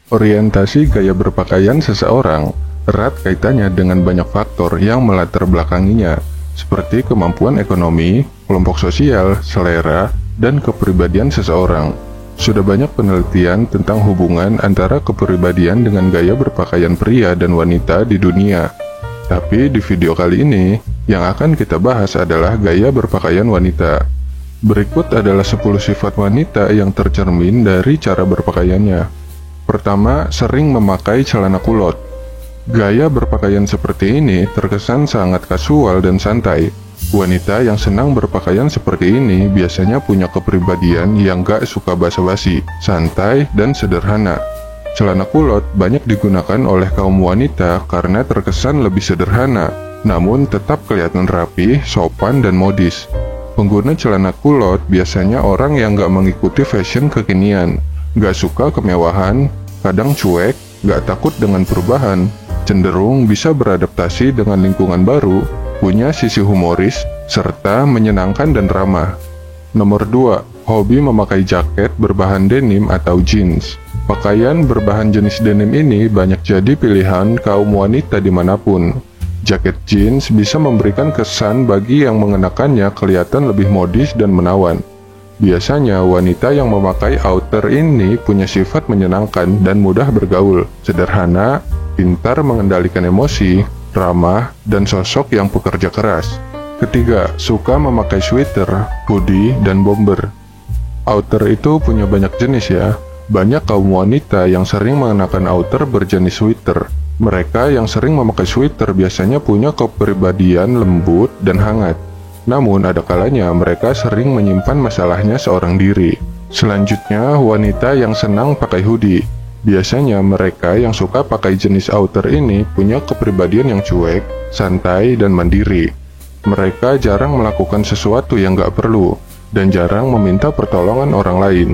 Orientasi gaya berpakaian seseorang erat kaitannya dengan banyak faktor yang melatar belakanginya, seperti kemampuan ekonomi, kelompok sosial, selera, dan kepribadian seseorang. Sudah banyak penelitian tentang hubungan antara kepribadian dengan gaya berpakaian pria dan wanita di dunia. Tapi di video kali ini, yang akan kita bahas adalah gaya berpakaian wanita. Berikut adalah 10 sifat wanita yang tercermin dari cara berpakaiannya. Pertama, sering memakai celana kulot. Gaya berpakaian seperti ini terkesan sangat kasual dan santai. Wanita yang senang berpakaian seperti ini biasanya punya kepribadian yang gak suka basa-basi, santai, dan sederhana. Celana kulot banyak digunakan oleh kaum wanita karena terkesan lebih sederhana, namun tetap kelihatan rapi, sopan, dan modis. Pengguna celana kulot biasanya orang yang gak mengikuti fashion kekinian, gak suka kemewahan, kadang cuek, gak takut dengan perubahan, cenderung bisa beradaptasi dengan lingkungan baru, punya sisi humoris, serta menyenangkan dan ramah. Nomor 2, hobi memakai jaket berbahan denim atau jeans. Pakaian berbahan jenis denim ini banyak jadi pilihan kaum wanita dimanapun. Jaket jeans bisa memberikan kesan bagi yang mengenakannya kelihatan lebih modis dan menawan. Biasanya wanita yang memakai outer ini punya sifat menyenangkan dan mudah bergaul, sederhana, pintar mengendalikan emosi, ramah, dan sosok yang pekerja keras. Ketiga, suka memakai sweater, hoodie, dan bomber. Outer itu punya banyak jenis ya. Banyak kaum wanita yang sering mengenakan outer berjenis sweater. Mereka yang sering memakai sweater biasanya punya kepribadian lembut dan hangat. Namun ada kalanya mereka sering menyimpan masalahnya seorang diri. Selanjutnya, wanita yang senang pakai hoodie. Biasanya mereka yang suka pakai jenis outer ini punya kepribadian yang cuek, santai, dan mandiri. Mereka jarang melakukan sesuatu yang gak perlu, dan jarang meminta pertolongan orang lain.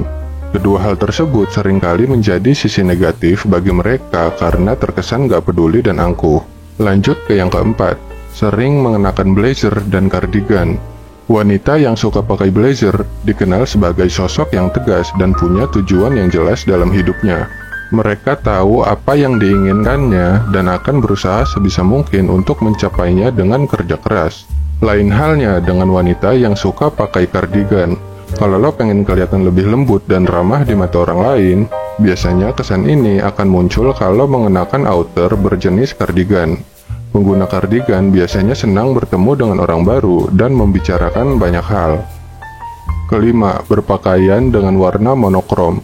Kedua hal tersebut seringkali menjadi sisi negatif bagi mereka karena terkesan gak peduli dan angkuh. Lanjut ke yang keempat, sering mengenakan blazer dan kardigan. Wanita yang suka pakai blazer dikenal sebagai sosok yang tegas dan punya tujuan yang jelas dalam hidupnya. Mereka tahu apa yang diinginkannya dan akan berusaha sebisa mungkin untuk mencapainya dengan kerja keras. Lain halnya dengan wanita yang suka pakai kardigan. Kalau lo pengen kelihatan lebih lembut dan ramah di mata orang lain, biasanya kesan ini akan muncul kalau mengenakan outer berjenis kardigan. Pengguna kardigan biasanya senang bertemu dengan orang baru dan membicarakan banyak hal. Kelima, berpakaian dengan warna monokrom.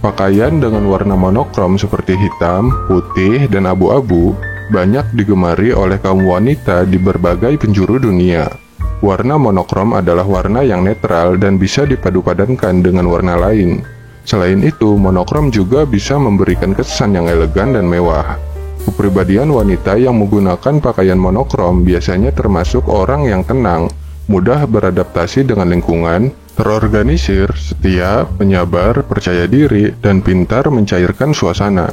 Pakaian dengan warna monokrom seperti hitam, putih, dan abu-abu banyak digemari oleh kaum wanita di berbagai penjuru dunia. Warna monokrom adalah warna yang netral dan bisa dipadu-padankan dengan warna lain. Selain itu, monokrom juga bisa memberikan kesan yang elegan dan mewah. Kepribadian wanita yang menggunakan pakaian monokrom biasanya termasuk orang yang tenang, mudah beradaptasi dengan lingkungan, terorganisir, setia, penyabar, percaya diri, dan pintar mencairkan suasana.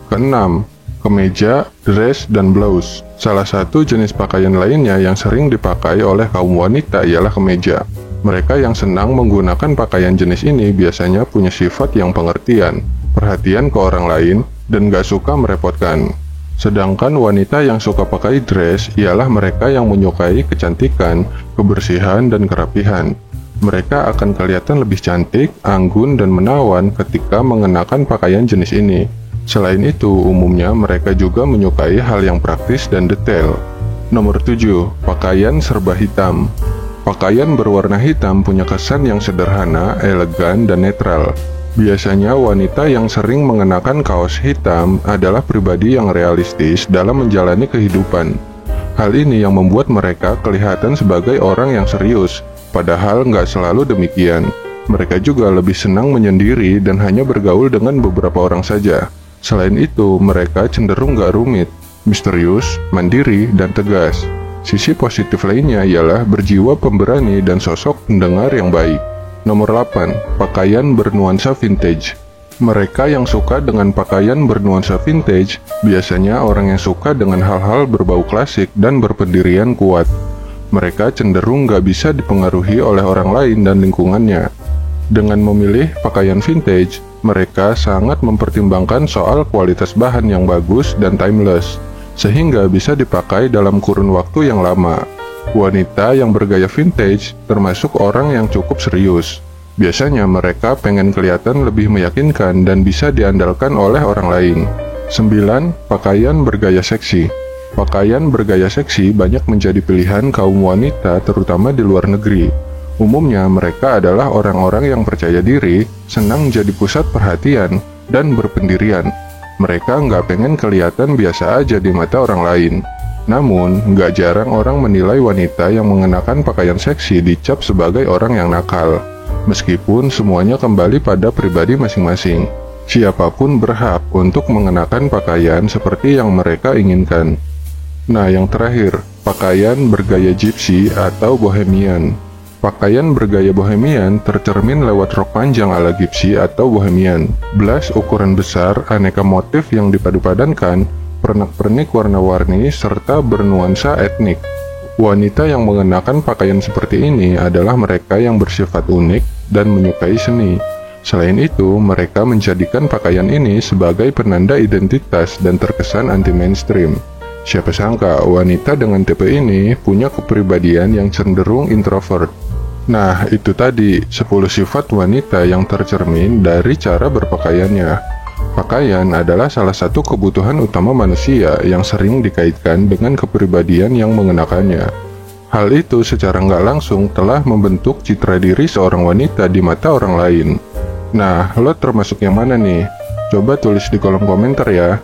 Keenam, kemeja, dress, dan blouse. Salah satu jenis pakaian lainnya yang sering dipakai oleh kaum wanita ialah kemeja. Mereka yang senang menggunakan pakaian jenis ini biasanya punya sifat yang pengertian, perhatian ke orang lain, dan gak suka merepotkan. Sedangkan wanita yang suka pakai dress ialah mereka yang menyukai kecantikan, kebersihan, dan kerapihan. Mereka akan kelihatan lebih cantik, anggun, dan menawan ketika mengenakan pakaian jenis ini. Selain itu, umumnya mereka juga menyukai hal yang praktis dan detail. Nomor 7, pakaian serba hitam. Pakaian berwarna hitam punya kesan yang sederhana, elegan, dan netral. Biasanya wanita yang sering mengenakan kaos hitam adalah pribadi yang realistis dalam menjalani kehidupan. Hal ini yang membuat mereka kelihatan sebagai orang yang serius, padahal nggak selalu demikian. Mereka juga lebih senang menyendiri dan hanya bergaul dengan beberapa orang saja. Selain itu, mereka cenderung nggak rumit, misterius, mandiri, dan tegas. Sisi positif lainnya ialah berjiwa pemberani dan sosok pendengar yang baik. Nomor 8, pakaian bernuansa vintage. Mereka yang suka dengan pakaian bernuansa vintage biasanya orang yang suka dengan hal-hal berbau klasik dan berpendirian kuat. Mereka cenderung gak bisa dipengaruhi oleh orang lain dan lingkungannya. Dengan memilih pakaian vintage, mereka sangat mempertimbangkan soal kualitas bahan yang bagus dan timeless, sehingga bisa dipakai dalam kurun waktu yang lama. Wanita yang bergaya vintage termasuk orang yang cukup serius. Biasanya mereka pengen kelihatan lebih meyakinkan dan bisa diandalkan oleh orang lain. 9. Pakaian bergaya seksi. Pakaian bergaya seksi banyak menjadi pilihan kaum wanita terutama di luar negeri. Umumnya mereka adalah orang-orang yang percaya diri, senang jadi pusat perhatian, dan berpendirian. Mereka nggak pengen kelihatan biasa aja di mata orang lain. Namun, nggak jarang orang menilai wanita yang mengenakan pakaian seksi dicap sebagai orang yang nakal. Meskipun semuanya kembali pada pribadi masing-masing. Siapapun berhak untuk mengenakan pakaian seperti yang mereka inginkan. Nah, yang terakhir, pakaian bergaya gypsy atau bohemian. Pakaian bergaya bohemian tercermin lewat rok panjang ala gypsy atau bohemian, blas ukuran besar, aneka motif yang dipadu-padankan, pernak-pernik warna-warni, serta bernuansa etnik. Wanita yang mengenakan pakaian seperti ini adalah mereka yang bersifat unik dan menyukai seni. Selain itu, mereka menjadikan pakaian ini sebagai penanda identitas dan terkesan anti-mainstream. Siapa sangka wanita dengan tipe ini punya kepribadian yang cenderung introvert. Nah, itu tadi 10 sifat wanita yang tercermin dari cara berpakaiannya. Pakaian adalah salah satu kebutuhan utama manusia yang sering dikaitkan dengan kepribadian yang mengenakannya. Hal itu secara nggak langsung telah membentuk citra diri seorang wanita di mata orang lain. Nah, lo termasuk yang mana nih? Coba tulis di kolom komentar ya.